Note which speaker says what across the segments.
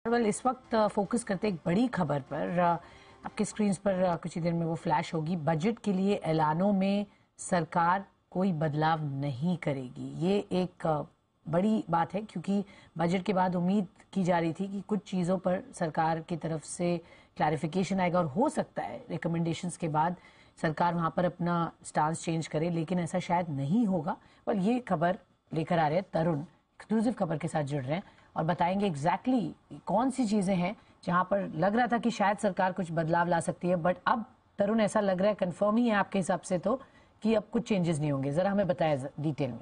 Speaker 1: Well इस वक्त focus करते एक बड़ी खबर पर आपके स्क्रीन पर कुछ ही देर में वो फ्लैश होगी। बजट के लिए ऐलानों में सरकार कोई बदलाव नहीं करेगी। ये एक बड़ी बात है क्योंकि बजट के बाद उम्मीद की जा रही थी कि कुछ चीज़ों पर सरकार की तरफ से क्लैरिफिकेशन आएगा और हो सकता है रिकमेंडेशंस के बाद सरकार वहां पर अपना स्टांस चेंज करे, लेकिन ऐसा शायद नहीं होगा। और ये खबर लेकर आ रहे हैं तरुण, एक्सक्लूसिव खबर के साथ जुड़ रहे हैं और बताएंगे एग्जैक्टली कौन सी चीजें हैं जहां पर लग रहा था कि शायद सरकार कुछ बदलाव ला सकती है, बट अब तरुण ऐसा लग रहा है, कंफर्म ही है आपके हिसाब से तो, कि अब कुछ चेंजेस नहीं होंगे। जरा हमें बताया डिटेल में।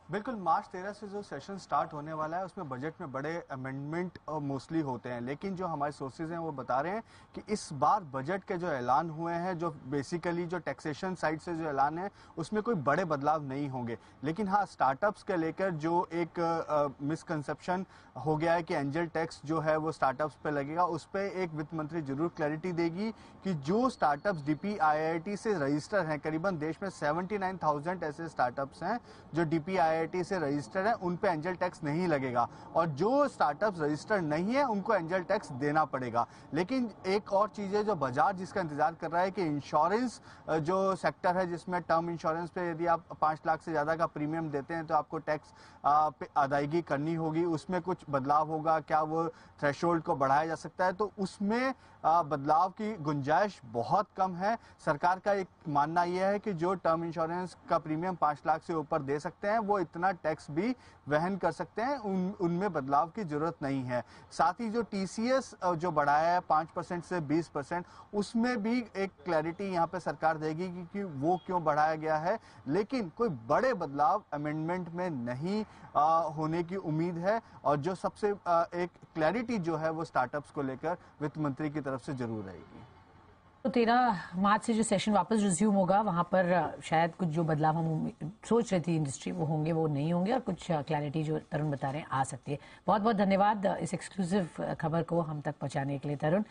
Speaker 2: बिल्कुल, मार्च 13 से जो सेशन स्टार्ट होने वाला है उसमें बजट में बड़े अमेंडमेंट मोस्टली होते हैं, लेकिन जो हमारे सोर्सेज हैं वो बता रहे हैं कि इस बार बजट के जो ऐलान हुए हैं, जो बेसिकली जो टैक्सेशन साइड से जो ऐलान है उसमें कोई बड़े बदलाव नहीं होंगे। लेकिन हाँ, स्टार्टअप्स के लेकर जो एक मिसकंसेप्शन हो गया है कि एंजल टैक्स जो है वो स्टार्टअप्स पे लगेगा, उस पर एक वित्त मंत्री जरूर क्लैरिटी देगी कि जो स्टार्टअप्स DPIIT से रजिस्टर हैं, करीबन देश में 79,000 ऐसे स्टार्टअप्स हैं जो DPIIT से रजिस्टर्ड है, उन पे एंजल टैक्स नहीं लगेगा, और जो स्टार्टअप्स रजिस्टर्ड नहीं है उनको एंजल टैक्स देना पड़ेगा। लेकिन एक और चीज है जो बाजार जिसका इंतजार कर रहा है कि इंश्योरेंस जो सेक्टर है, जिसमें टर्म इंश्योरेंस पे यदि आप 5 लाख से ज्यादा का प्रीमियम देते हैं तो आपको टैक्स पे अदायगी करनी होगी, उसमें कुछ बदलाव होगा। क्या वो थ्रेशोल्ड को बढ़ाया जा सकता है? तो उसमें बदलाव की गुंजाइश बहुत कम है। सरकार का एक मानना यह है कि जो टर्म इंश्योरेंस का प्रीमियम 5 लाख से ऊपर दे सकते हैं वो इतना टैक्स भी वहन कर सकते हैं, उनमें बदलाव की जरूरत नहीं है। साथ ही जो TCS जो बढ़ाया है 5% से 20%, उसमें भी एक क्लैरिटी यहाँ पे सरकार देगी कि वो क्यों बढ़ाया गया है। लेकिन कोई बड़े बदलाव अमेंडमेंट में नहीं होने की उम्मीद है, और जो सबसे एक क्लैरिटी जो है वो स्टार्टअप्स को लेकर वित्त मंत्री की तरफ से जरूर रहेगी।
Speaker 1: तो 13 मार्च से जो सेशन वापस रिज्यूम होगा वहां पर शायद कुछ जो बदलाव हम सोच रही थी इंडस्ट्री वो होंगे, वो नहीं होंगे, और कुछ क्लैरिटी जो तरुण बता रहे हैं आ सकती है। बहुत बहुत धन्यवाद इस एक्सक्लूसिव खबर को हम तक पहुंचाने के लिए तरुण।